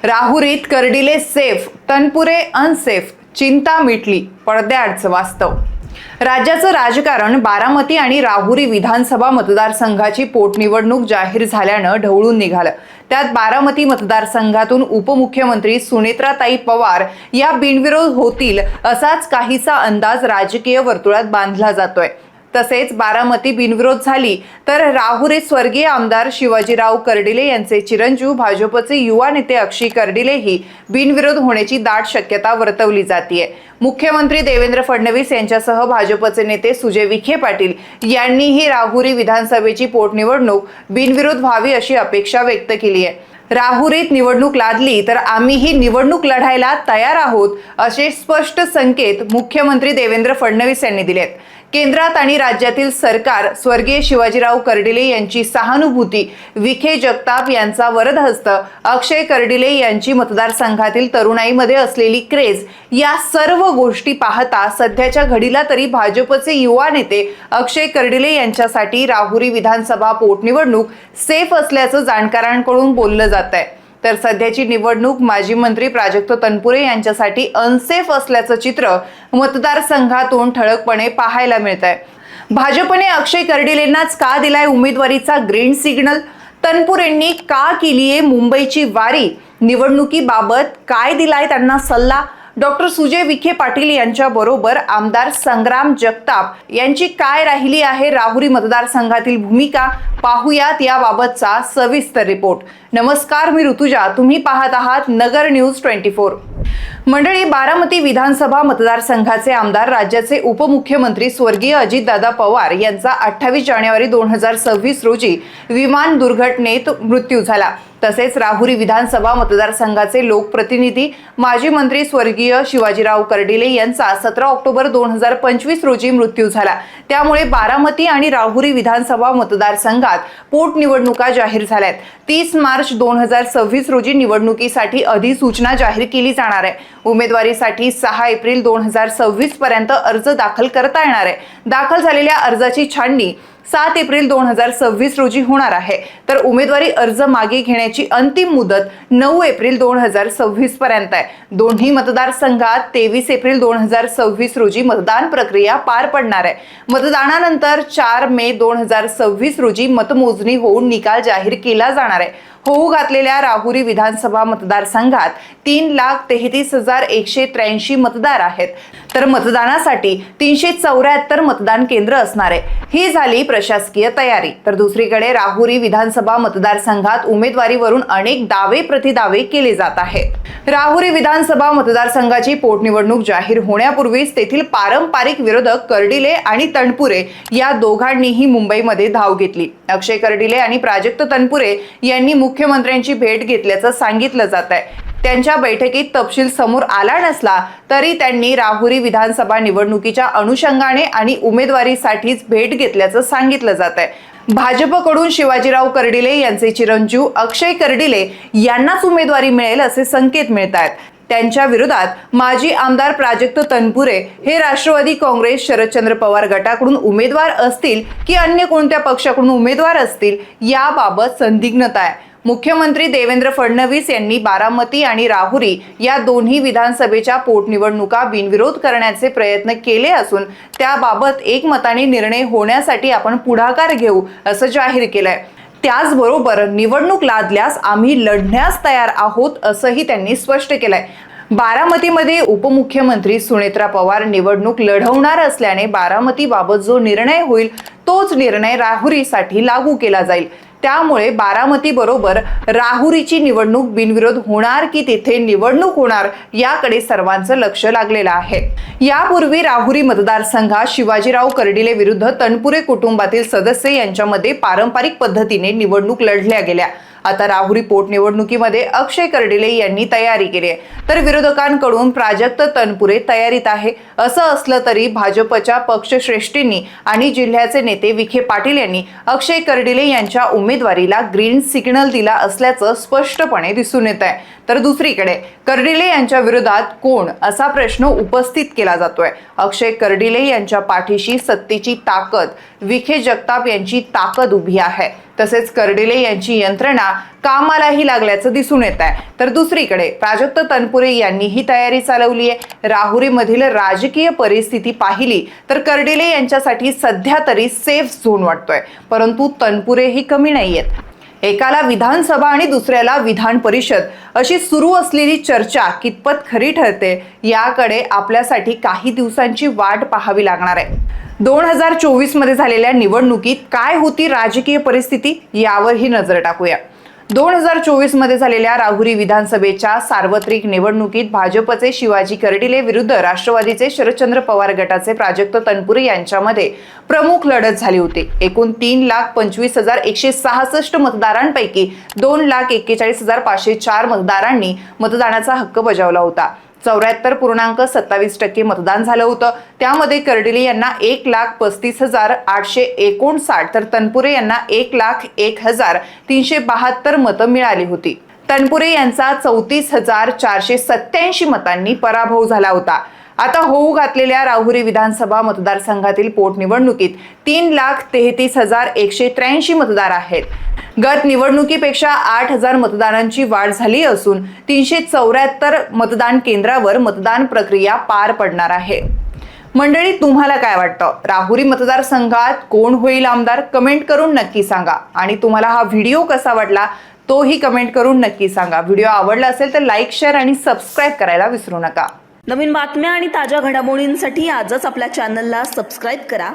राहुरीत Kardile safe, Tanpure unsafe, चिंता मिटली, पडद्याआडचं वास्तव. राज्याचं राजकारण बारामती आणि राहुरी विधानसभा मतदारसंघाची पोटनिवडणूक जाहीर झाल्यानं ढवळून निघालं. त्यात बारामती मतदारसंघातून उपमुख्यमंत्री सुनेत्राताई पवार या बिनविरोध होतील असाच काहीसा अंदाज राजकीय वर्तुळात बांधला जातोय. तसेच बारामती बिनविरोध झाली तर राहुरीत स्वर्गीय आमदार शिवाजीराव कर्डिले यांचे चिरंजीव भाजपचे युवा नेते अक्षय कर्डिलेही बिनविरोध होण्याची दाट शक्यता वर्तवली जातेय. मुख्यमंत्री देवेंद्र फडणवीस यांच्यासह भाजपचे नेते सुजय विखे पाटील यांनीही राहुरी विधानसभेची पोटनिवडणूक बिनविरोध व्हावी अशी अपेक्षा व्यक्त केली आहे. राहुरीत निवडणूक लादली तर आम्हीही निवडणूक लढायला तयार आहोत असे स्पष्ट संकेत मुख्यमंत्री देवेंद्र फडणवीस यांनी दिलेत. केंद्रात आणि राज्यातील सरकार स्वर्गीय शिवाजीराव कर्डिले यांची सहानुभूती, विखे जगताप यांचा वरदहस्त, अक्षय कर्डिले यांची मतदारसंघातील तरुणाईमध्ये असलेली क्रेज या सर्व गोष्टी पाहता सध्याच्या घडीला तरी भाजपचे युवा नेते अक्षय कर्डिले यांच्यासाठी राहुरी विधानसभा पोटनिवडणूक सेफ असल्याचं जाणकारांकडून बोललं जात आहे. तर सध्याची निवडणूक माजी मंत्री प्राजक्त तनपुरे यांच्यासाठी अनसेफ असल्याचं चित्र मतदारसंघातून ठळकपणे पाहायला मिळत आहे. भाजपने अक्षय कर्डिलेंनाच का दिलाय उमेदवारीचा ग्रीन सिग्नल? तनपुरेंनी का केलीये मुंबईची वारी? निवडणुकीबाबत काय दिलाय त्यांना सल्ला? डॉक्टर सुजय विखे पाटील यांच्या बरोबर आमदार संग्राम जगताप यांची काय राहिली आहे राहुरी मतदारसंघातील भूमिका? पाहुयात याबाबतचा सविस्तर रिपोर्ट. नमस्कार, मी ऋतुजा. तुम्ही पाहत आहात नगर न्यूज 24. मंडळी, बारामती विधानसभा मतदारसंघाचे आमदार राज्याचे उपमुख्यमंत्री स्वर्गीय अजितदादा पवार यांचा 28 जानेवारी 2026 रोजी विमान दुर्घटनेत मृत्यू झाला. तसेच राहुरी विधानसभा मतदारसंघाचे लोकप्रतिनिधी माजी मंत्री स्वर्गीय शिवाजीराव कर्डिले यांचा 17 ऑक्टोबर 2025 रोजी मृत्यू झाला. त्यामुळे बारामती आणि राहुरी विधानसभा मतदारसंघात पोटनिवडणुका जाहीर झाल्यात. 30 मार्च 2026 रोजी निवडणुकीसाठी अधिसूचना जाहीर केली जाणार आहे. उमेदवारीसाठी 6 एप्रिल 2026 पर्यंत अर्ज दाखल करता येणार आहे. दाखल झालेल्या अर्जाची छाननी 7 एप्रिल 2026 रोजी होणार आहे. तर उमेदवारी अर्ज मागे घेण्याची अंतिम मुदत 9 एप्रिल 2026 पर्यंत आहे. दोन्ही मतदारसंघात 23 एप्रिल 2026 रोजी मतदान प्रक्रिया पार पडणार आहे. मतदानानंतर 4 मे 2026 रोजी मतमोजणी होऊन निकाल जाहीर केला जाणार आहे. होऊ घातलेल्या राहुरी विधानसभा मतदारसंघात 3,33,183 मतदार आहेत. तर मतदानासाठी 374 मतदान केंद्र असणार आहे. ही झाली प्रशासकीय तयारी. तर दुसरीकडे राहुरी विधानसभा मतदारसंघात उमेदवारीवरून अनेक दावे प्रतिदावे केले जात आहेत. राहुरी विधानसभा मतदारसंघाची पोटनिवडणूक जाहीर होण्यापूर्वीच तेथील पारंपरिक विरोधक कर्डिले आणि तनपुरे या दोघांनीही मुंबईमध्ये धाव घेतली. अक्षय कर्डिले आणि प्राजक्त तनपुरे यांनी मुख्यमंत्र्यांची भेट घेतल्याचं सांगितलं जात आहे. त्यांच्या बैठकीत तपशील समोर आला नसला तरी त्यांनी राहुरी विधानसभा निवडणुकीच्या अनुषंगाने आणि उमेदवारीसाठीच भेट घेतल्याचं सांगितलं जात आहे. भाजपकडून शिवाजीराव कर्डिले यांचे चिरंजीव अक्षय कर्डिले यांनाच उमेदवारी मिळेल असे संकेत मिळत आहेत. त्यांच्या विरोधात माजी आमदार प्राजक्त तनपुरे हे राष्ट्रवादी काँग्रेस शरदचंद्र पवार गटाकडून उमेदवार असतील की अन्य कोणत्या पक्षाकडून उमेदवार असतील याबाबत संदिग्धता आहे. मुख्यमंत्री देवेंद्र फडणवीस यांनी बारामती आणि राहुरी या दोन्ही विधानसभेच्या पोटनिवडणुका बिनविरोध करण्याचे प्रयत्न केले असून त्याबाबत एकमताने निर्णय होण्यासाठी आपण पुढाकार घेऊ असं जाहीर केलंय. त्याचबरोबर निवडणूक लादल्यास आम्ही लढण्यास तयार आहोत असंही त्यांनी स्पष्ट केलंय. बारामतीमध्ये उपमुख्यमंत्री सुनेत्रा पवार निवडणूक लढवणार असल्याने बारामतीबाबत जो निर्णय होईल तोच निर्णय राहुरीसाठी लागू केला जाईल. त्यामुळे बारामती बरोबर राहुरीची निवडणूक बिनविरोध होणार की तिथे निवडणूक होणार याकडे सर्वांचं लक्ष लागलेलं आहे. यापूर्वी राहुरी मतदारसंघात शिवाजीराव कर्डिले विरुद्ध तनपुरे कुटुंबातील सदस्य यांच्यामध्ये पारंपरिक पद्धतीने निवडणूक लढल्या गेल्या. आता राहुरी पोटनिवडणुकीमध्ये अक्षय कर्डिले यांनी तयारी केली आहे, तर विरोधकांकडून प्राजक्त तनपुरे तयारीत आहे. असं असलं तरी भाजपच्या पक्षश्रेष्ठींनी आणि जिल्ह्याचे नेते विखे पाटील यांनी अक्षय कर्डिले यांच्या उमेदवारीला ग्रीन सिग्नल दिला असल्याचं स्पष्टपणे दिसून येत आहे. तर दुसरीकडे कर्डिले यांच्या विरोधात कोण असा प्रश्न उपस्थित केला जातोय. अक्षय कर्डिले यांच्या पाठीशी सत्तेची ताकद, विखे जगताप यांची ताकद उभी आहे. तसेच कर्डिले यांची यंत्रणा कामालाही लागल्याचं दिसून येत आहे. तर दुसरीकडे प्राजक्त तनपुरे यांनी ही तयारी चालवली आहे. राहुरीमधील राजकीय परिस्थिती पाहिली तर कर्डिले यांच्यासाठी सध्या तरी सेफ झोन वाटतोय, परंतु तनपुरेही कमी नाहीयेत. एकाला विधानसभा आणि दुसऱ्याला विधान परिषद अशी सुरू असलेली चर्चा कितपत खरी ठरते याकडे आपल्यासाठी काही दिवसांची वाट पाहावी लागणार आहे. 2024 मध्ये झालेल्या निवडणुकीत काय होती राजकीय परिस्थिती यावरही नजर टाकूया. 2024 मध्ये झालेल्या राहुरी विधानसभेच्या सार्वत्रिक निवडणुकीत भाजपचे शिवाजी कर्डिले विरुद्ध राष्ट्रवादीचे शरदचंद्र पवार गटाचे प्राजक्त तनपुरे यांच्यामध्ये प्रमुख लढत झाली होती. एकूण 3,25,166 मतदारांपैकी 2,41,504 मतदारांनी मतदानाचा हक्क बजावला होता. 74.27% मतदान झालं होतं. त्यामध्ये कर्डिले यांना 1,35,859 तर तनपुरे यांना 1,01,372 मतं मिळाली होती. तनपुरे यांचा 34,487 मतांनी पराभव झाला होता. आता होऊ घातलेल्या राहुरी विधानसभा मतदारसंघातील पोटनिवडणुकीत 3,33,183 मतदार आहेत. गत निवडणुकीपेक्षा 8,000 मतदारांची वाढ झाली असून 374 मतदान केंद्रावर मतदान प्रक्रिया पार पडणार आहे. मंडळी, तुम्हाला काय वाटतं? राहुरी मतदारसंघात कोण होईल आमदार? कमेंट करून नक्की सांगा. आणि तुम्हाला हा व्हिडिओ कसा वाटला तोही कमेंट करून नक्की सांगा. व्हिडिओ आवडला असेल तर लाईक, शेअर आणि सबस्क्राईब करायला विसरू नका. नवीन बातम्या आणि ताज्या घडामोडींसाठी आजच आपल्या चॅनलला सबस्क्राईब करा.